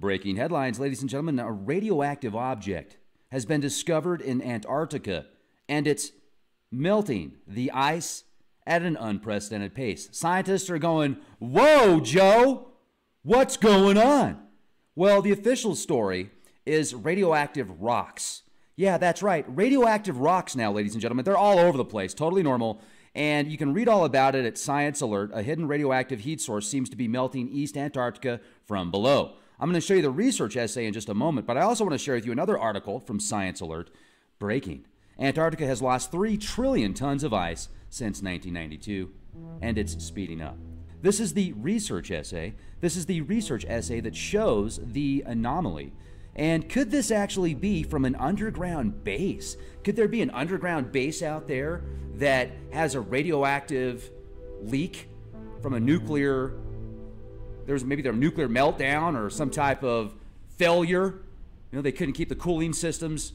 Breaking headlines, ladies and gentlemen. A radioactive object has been discovered in Antarctica, and it's melting the ice at an unprecedented pace. Scientists are going, "Whoa, Joe, what's going on?" Well, the official story is radioactive rocks. Yeah, that's right. Radioactive rocks now, ladies and gentlemen. They're all over the place, totally normal. And you can read all about it at Science Alert. A hidden radioactive heat source seems to be melting East Antarctica from below. I'm going to show you the research essay in just a moment, but I also want to share with you another article from Science Alert. Breaking. Antarctica has lost 3 trillion tons of ice since 1992, and it's speeding up. This is the research essay. This is the research essay that shows the anomaly. And could this actually be from an underground base? Could there be an underground base out there that has a radioactive leak from a nuclear, maybe their nuclear meltdown or some type of failure? You know, they couldn't keep the cooling systems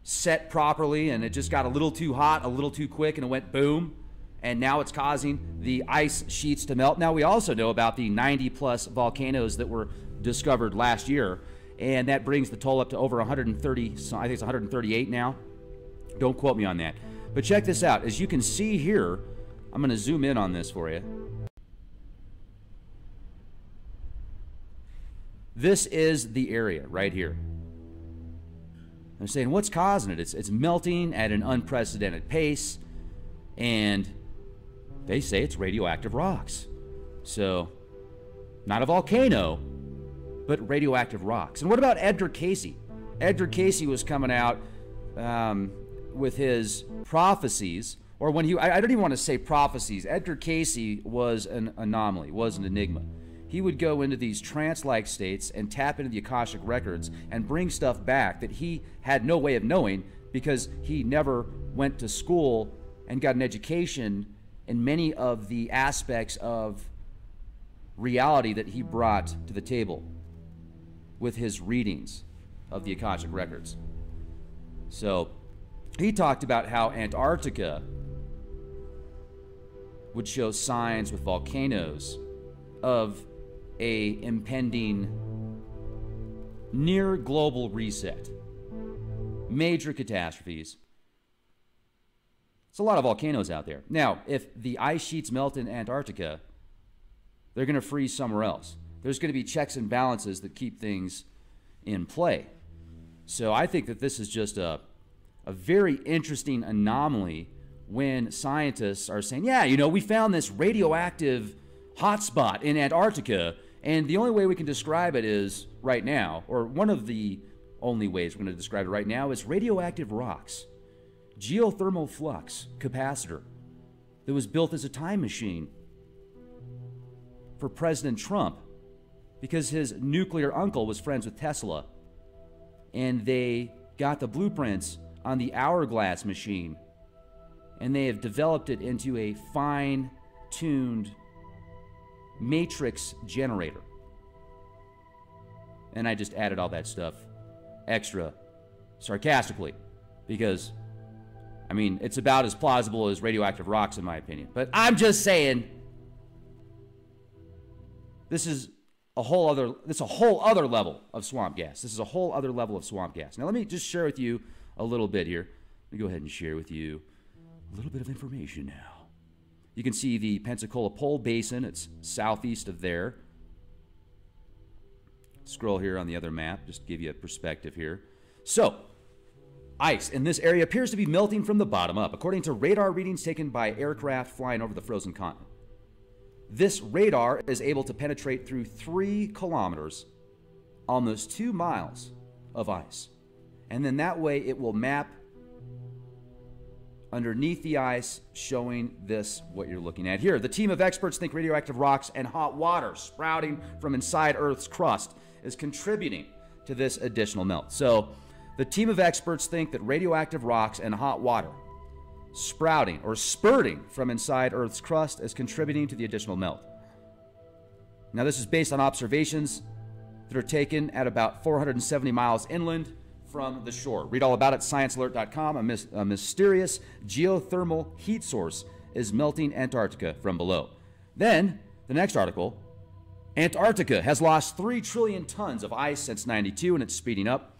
set properly and it just got a little too hot, a little too quick, and it went boom. And now it's causing the ice sheets to melt. Now we also know about the 90+ volcanoes that were discovered last year. And that brings the total up to over 130, so I think it's 138 now. Don't quote me on that. But check this out. As you can see here, I'm going to zoom in on this for you. This is the area right here. They're saying, what's causing it? It's melting at an unprecedented pace, and they say it's radioactive rocks. So, not a volcano, but radioactive rocks. And what about Edgar Cayce? Edgar Cayce was coming out with his prophecies, or when I don't even want to say prophecies. Edgar Cayce was an anomaly, was an enigma. He would go into these trance-like states and tap into the Akashic records and bring stuff back that he had no way of knowing because he never went to school and got an education in many of the aspects of reality that he brought to the table with his readings of the Akashic records. So he talked about how Antarctica would show signs with volcanoes of a impending near global reset, major catastrophes. It's a lot of volcanoes out there. Now, if the ice sheets melt in Antarctica, they're going to freeze somewhere else. There's going to be checks and balances that keep things in play. So I think that this is just a very interesting anomaly when scientists are saying, yeah, you know, we found this radioactive hotspot in Antarctica, and the only way we can describe it is right now, or one of the only ways we're going to describe it right now, is radioactive rocks. Geothermal flux capacitor that was built as a time machine for President Trump, because his nuclear uncle was friends with Tesla, and they got the blueprints on the hourglass machine, and they have developed it into a fine-tuned matrix generator. And I just added all that stuff extra sarcastically, because, I mean, it's about as plausible as radioactive rocks in my opinion. But I'm just saying, this is a whole other level of swamp gas. This is a whole other level of swamp gas. Now let me just share with you a little bit here. Let me go ahead and share with you a little bit of information now. You can see the Pensacola Pole Basin. It's southeast of there. Scroll here on the other map, just to give you a perspective here. So, ice in this area appears to be melting from the bottom up, according to radar readings taken by aircraft flying over the frozen continent. This radar is able to penetrate through 3 kilometers, almost 2 miles of ice. And then that way it will map underneath the ice, showing this, what you're looking at here. The team of experts think radioactive rocks and hot water sprouting from inside Earth's crust is contributing to this additional melt. So the team of experts think that radioactive rocks and hot water sprouting or spurting from inside Earth's crust is contributing to the additional melt. Now this is based on observations that are taken at about 470 miles inland from the shore. Read all about it, sciencealert.com. A mysterious geothermal heat source is melting Antarctica from below. Then, the next article Antarctica has lost 3 trillion tons of ice since '92, and it's speeding up.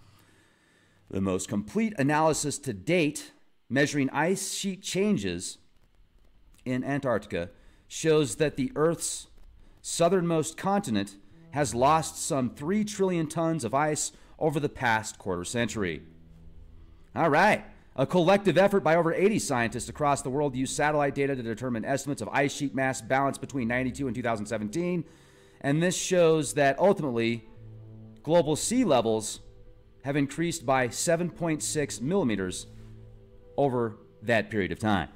The most complete analysis to date, measuring ice sheet changes in Antarctica, shows that the Earth's southernmost continent has lost some 3 trillion tons of ice over the past quarter century. All right. A collective effort by over 80 scientists across the world used satellite data to determine estimates of ice sheet mass balance between '92 and 2017. And this shows that ultimately, global sea levels have increased by 7.6 millimeters over that period of time.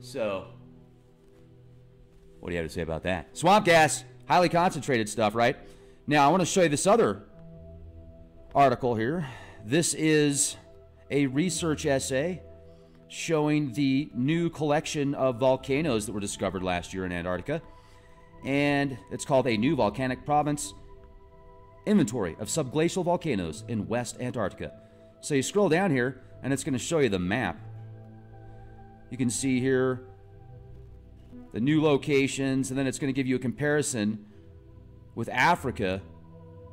So, what do you have to say about that? Swamp gas, highly concentrated stuff, right? Now, I want to show you this other article here. This is a research essay showing the new collection of volcanoes that were discovered last year in Antarctica. And it's called A New Volcanic Province Inventory of Subglacial Volcanoes in West Antarctica. So you scroll down here, and it's going to show you the map. You can see here the new locations, and then it's going to give you a comparison with Africa,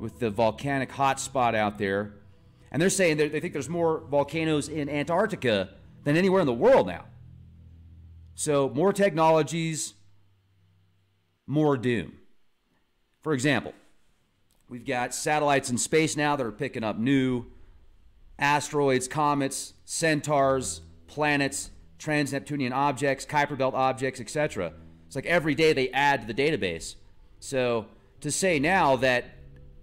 with the volcanic hotspot out there. And they're saying that they think there's more volcanoes in Antarctica than anywhere in the world now. So more technologies, more doom. For example, we've got satellites in space now that are picking up new asteroids, comets, centaurs, planets, trans-Neptunian objects, Kuiper Belt objects, etc. It's like every day they add to the database. So to say now that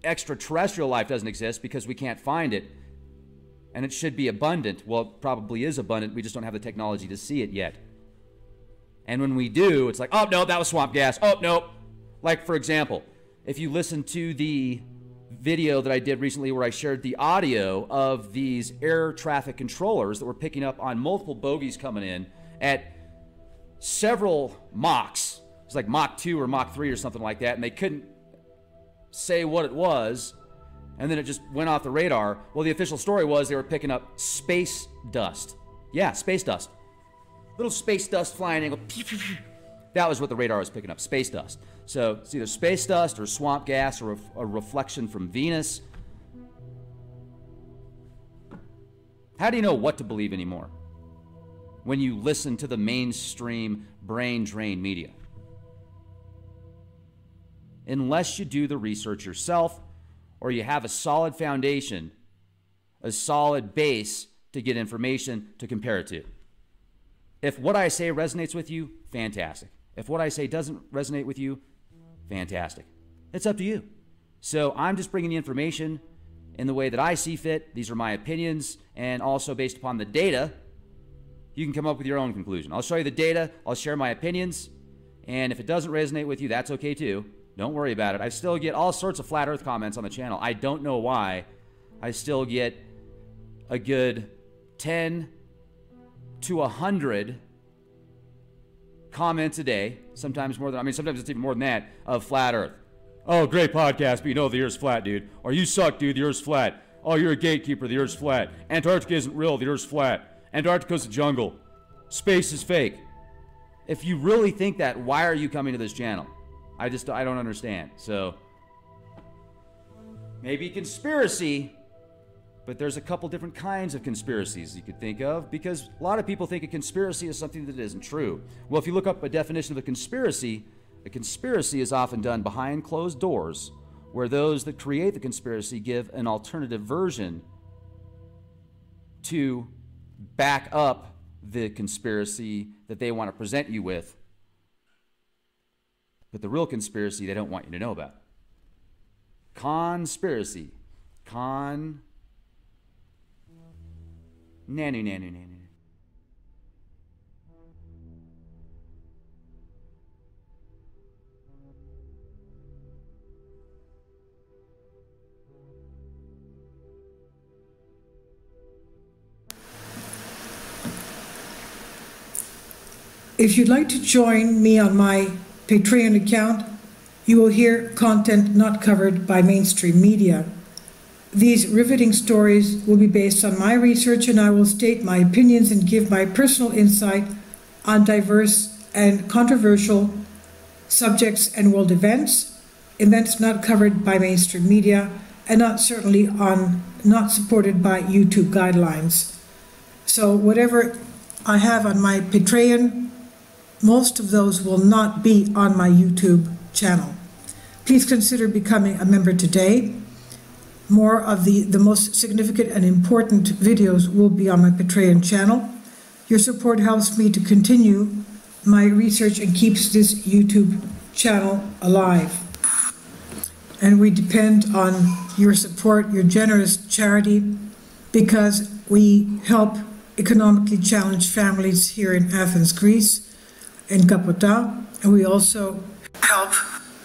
extraterrestrial life doesn't exist because we can't find it, and it should be abundant, well, it probably is abundant, we just don't have the technology to see it yet. And when we do, it's like, oh, no, that was swamp gas. Oh, no. Like, for example, if you listen to the video that I did recently where I shared the audio of these air traffic controllers that were picking up on multiple bogies coming in at several Machs. It's like Mach 2 or Mach 3 or something like that, and they couldn't say what it was, and then it just went off the radar. Well, the official story was they were picking up space dust. Yeah, space dust. Little space dust flying and go pew, pew, pew. That was what the radar was picking up, space dust. So it's either space dust or swamp gas or a reflection from Venus. How do you know what to believe anymore when you listen to the mainstream brain drain media? Unless you do the research yourself or you have a solid foundation, a solid base to get information to compare it to. If what I say resonates with you, fantastic. If what I say doesn't resonate with you, fantastic. It's up to you. So I'm just bringing the information in the way that I see fit. These are my opinions, and also based upon the data, you can come up with your own conclusion. I'll show you the data, I'll share my opinions, and if it doesn't resonate with you, that's okay too. Don't worry about it. I still get all sorts of flat earth comments on the channel. I don't know why. I still get a good 10 to 100 comments a day, sometimes more than, I mean, sometimes it's even more than that, of flat earth. Oh, great podcast, but you know the earth's flat, dude. Or you suck, dude, the earth's flat. Oh, you're a gatekeeper, the earth's flat. Antarctica isn't real, the earth's flat. Antarctica's a jungle. Space is fake. If you really think that, why are you coming to this channel? I don't understand. So, maybe conspiracy, but there's a couple different kinds of conspiracies you could think of, because a lot of people think a conspiracy is something that isn't true. Well, if you look up a definition of a conspiracy is often done behind closed doors, where those that create the conspiracy give an alternative version to back up the conspiracy that they want to present you with. But the real conspiracy they don't want you to know about. Conspiracy. Nanu. If you'd like to join me on my Patreon account, you will hear content not covered by mainstream media. These riveting stories will be based on my research, and I will state my opinions and give my personal insight on diverse and controversial subjects and world events. events not covered by mainstream media, and not supported by YouTube guidelines. So whatever I have on my Patreon, most of those will not be on my YouTube channel. Please consider becoming a member today. More of the most significant and important videos will be on my Patreon channel. Your support helps me to continue my research and keeps this YouTube channel alive. And we depend on your support, your generous charity, because we help economically challenged families here in Athens, Greece, in Kapota, and we also help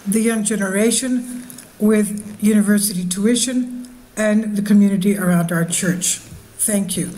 the young generation with university tuition and the community around our church. Thank you.